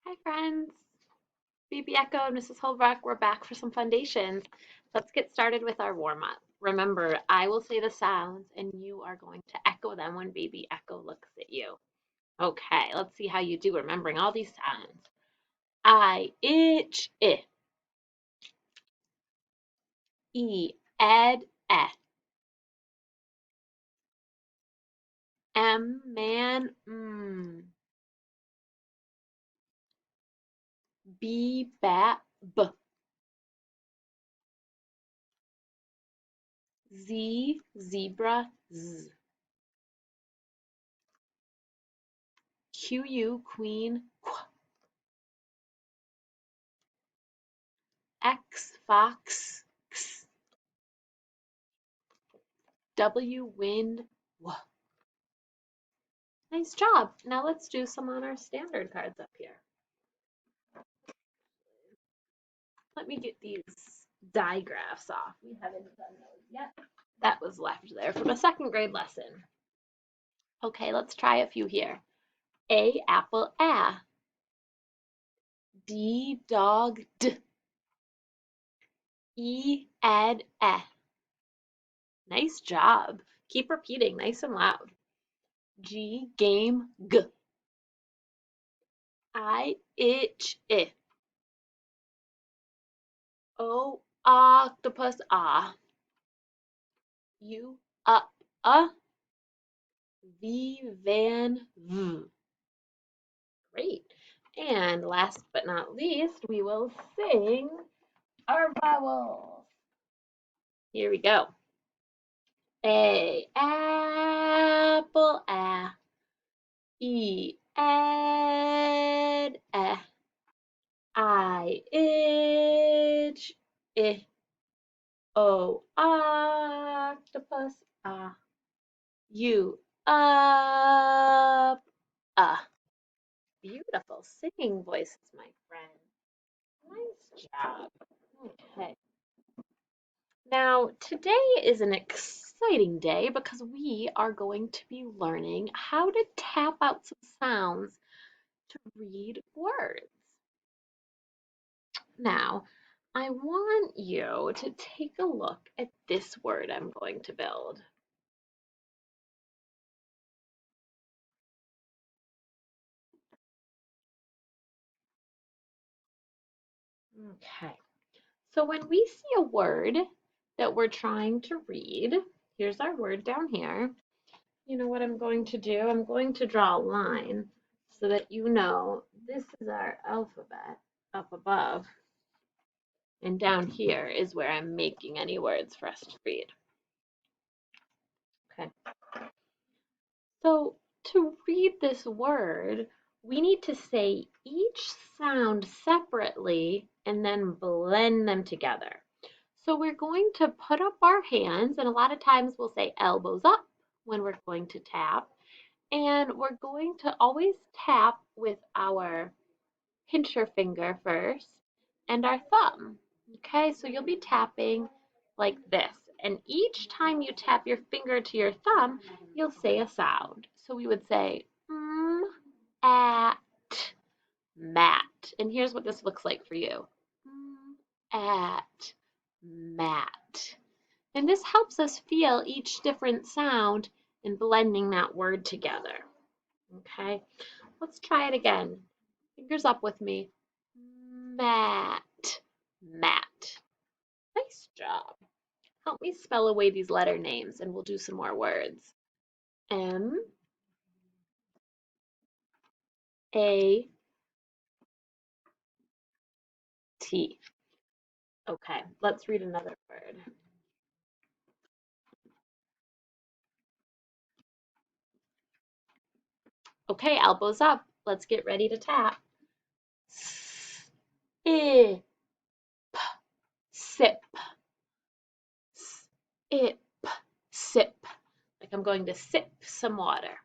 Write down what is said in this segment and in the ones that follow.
Hi, friends. BB Echo and Mrs. Holbrook, we're back for some foundations. Let's get started with our warm up. Remember, I will say the sounds and you are going to echo them when Baby Echo looks at you. Okay, let's see how you do remembering all these sounds. I, itch, e, ed, m, man, b, bat, b, z, zebra, z, q, queen, qu, x, fox, x, w, wind, w. Nice job. Now let's do some on our standard cards up here. Let me get these digraphs off. We haven't done those yet. That was left there from a second grade lesson. Okay, let's try a few here. A, apple, a. D, dog, d. E, ed, e. Nice job. Keep repeating nice and loud. G, game, g. I, itch, I. O, octopus, ah. U, up, V, van, v. Great. And last but not least, we will sing our vowels. Here we go. A, apple, a. E, ed, eh. I, itch, I. O, octopus, ah. U, up, ah. Beautiful singing voices, my friend. Nice job. Okay. Now, today is an exciting day because we are going to be learning how to tap out some sounds to read words. Now, I want you to take a look at this word I'm going to build. Okay. So when we see a word that we're trying to read, here's our word down here. You know what I'm going to do? I'm going to draw a line so that you know this is our alphabet up above, and down here is where I'm making any words for us to read. Okay. So to read this word, we need to say each sound separately and then blend them together. So we're going to put up our hands, and a lot of times we'll say elbows up when we're going to tap. And we're going to always tap with our pincher finger first and our thumb. Okay, so you'll be tapping like this. And each time you tap your finger to your thumb, you'll say a sound. So we would say, at, mat. And here's what this looks like for you. At, mat. And this helps us feel each different sound and blending that word together. Okay, let's try it again. Fingers up with me. Mat, mat. Nice job. Help me spell away these letter names and we'll do some more words. M, A, T. Okay, let's read another word. Okay, elbows up. Let's get ready to tap. S, I, p, sip. Sip, sip. Like I'm going to sip some water.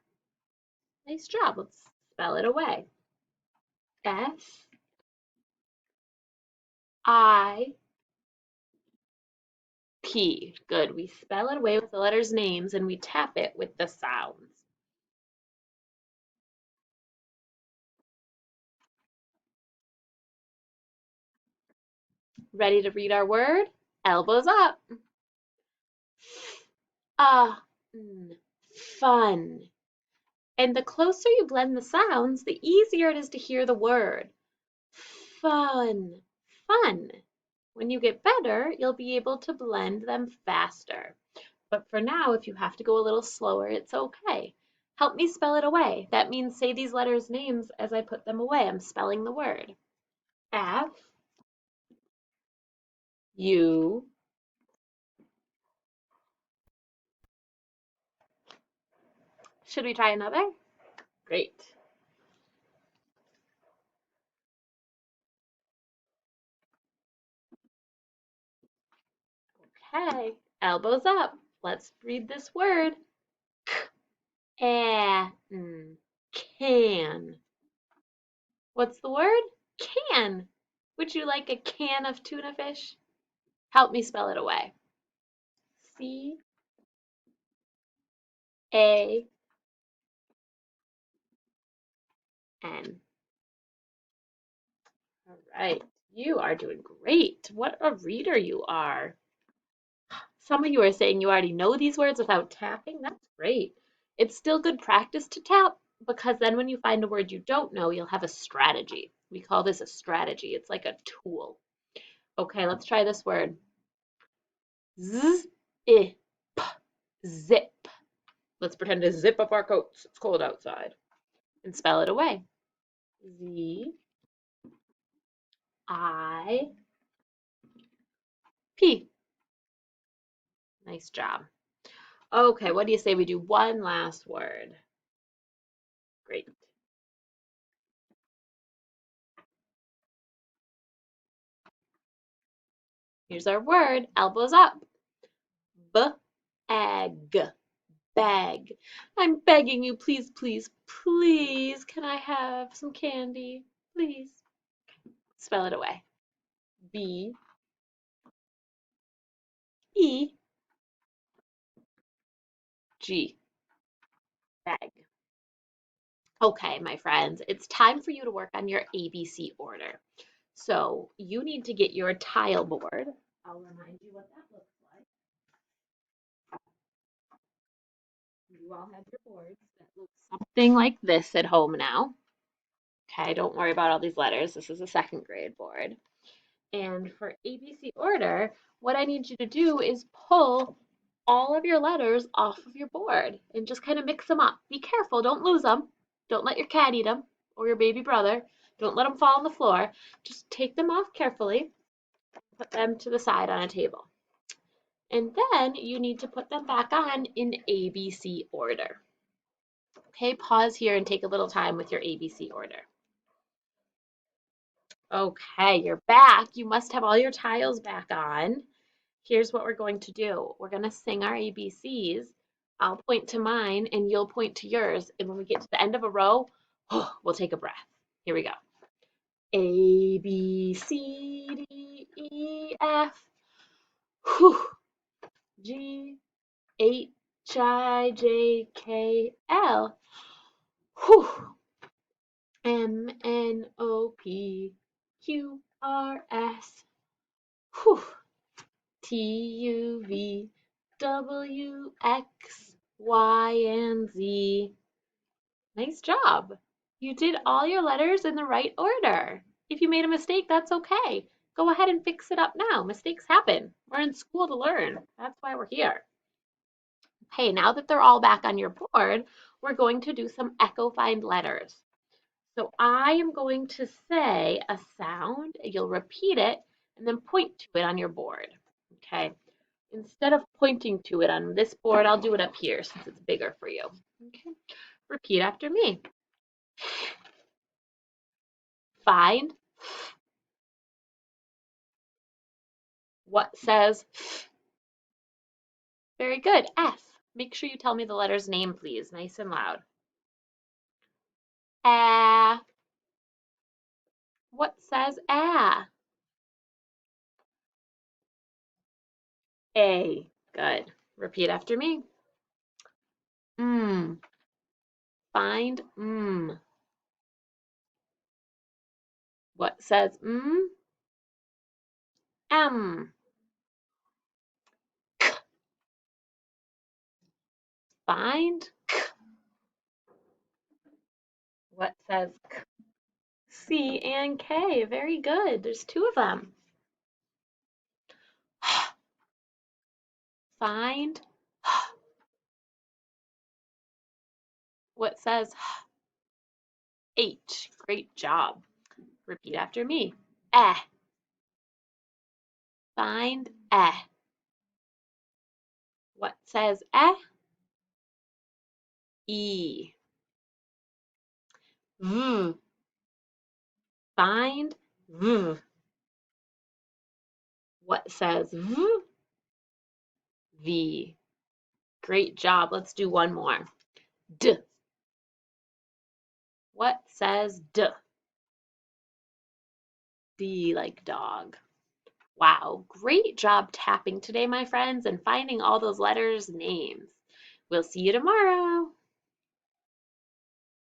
Nice job. Let's spell it away. S, I, P. Good. We spell it away with the letters' names and we tap it with the sounds. Ready to read our word? Elbows up. Fun. And the closer you blend the sounds, the easier it is to hear the word. Fun. Fun. When you get better, you'll be able to blend them faster. But for now, if you have to go a little slower, it's okay. Help me spell it away. That means say these letters' names as I put them away. I'm spelling the word. F, U. Should we try another? Great. Okay, elbows up. Let's read this word. Can. Can. What's the word? Can. Would you like a can of tuna fish? Help me spell it away. C A N. All right, you are doing great. What a reader you are. Some of you are saying you already know these words without tapping. That's great. It's still good practice to tap because then when you find a word you don't know, you'll have a strategy. We call this a strategy. It's like a tool. Okay, let's try this word. Z, I, p, zip. Let's pretend to zip up our coats. It's cold outside. And spell it away. Z, I, P. Nice job. Okay, what do you say we do one last word? Great. Here's our word, elbows up. B-egg, beg. I'm begging you, please, please, please, can I have some candy? Please. Spell it away. B-E-G. Beg. Okay, my friends, it's time for you to work on your ABC order. So you need to get your tile board. I'll remind you what that looks like. You all have your boards that look something like this at home now. Okay, don't worry about all these letters. This is a second grade board. And for ABC order, what I need you to do is pull all of your letters off of your board and just kind of mix them up. Be careful, don't lose them. Don't let your cat eat them or your baby brother. Don't let them fall on the floor. Just take them off carefully, put them to the side on a table. And then you need to put them back on in ABC order. Okay, pause here and take a little time with your ABC order. Okay, you're back. You must have all your tiles back on. Here's what we're going to do. We're going to sing our ABCs. I'll point to mine and you'll point to yours. And when we get to the end of a row, we'll take a breath. Here we go. A, B, C, D, E, F, G, H, I, J, K, L, M, N, O, P, Q, R, S, T, U, V, W, X, Y, and Z. Nice job. You did all your letters in the right order. If you made a mistake, that's okay. Go ahead and fix it up now. Mistakes happen. We're in school to learn. That's why we're here. Hey, now that they're all back on your board, we're going to do some echo find letters. So I am going to say a sound, you'll repeat it, and then point to it on your board. Okay. Instead of pointing to it on this board, I'll do it up here since it's bigger for you. Okay. Repeat after me. Find. What says? Very good. S. Make sure you tell me the letter's name, please. Nice and loud. A. What says A? A. Good. Repeat after me. Mm. Find mm. What says mm? M. K. Find K. What says K? C and K. Very good. There's two of them. Find what says H. Great job. Repeat after me. Eh. Find eh. What says eh? E. V. Find V. What says V? V. Great job. Let's do one more. D. What says D? D like dog. Wow, great job tapping today, my friends, and finding all those letters' names. We'll see you tomorrow.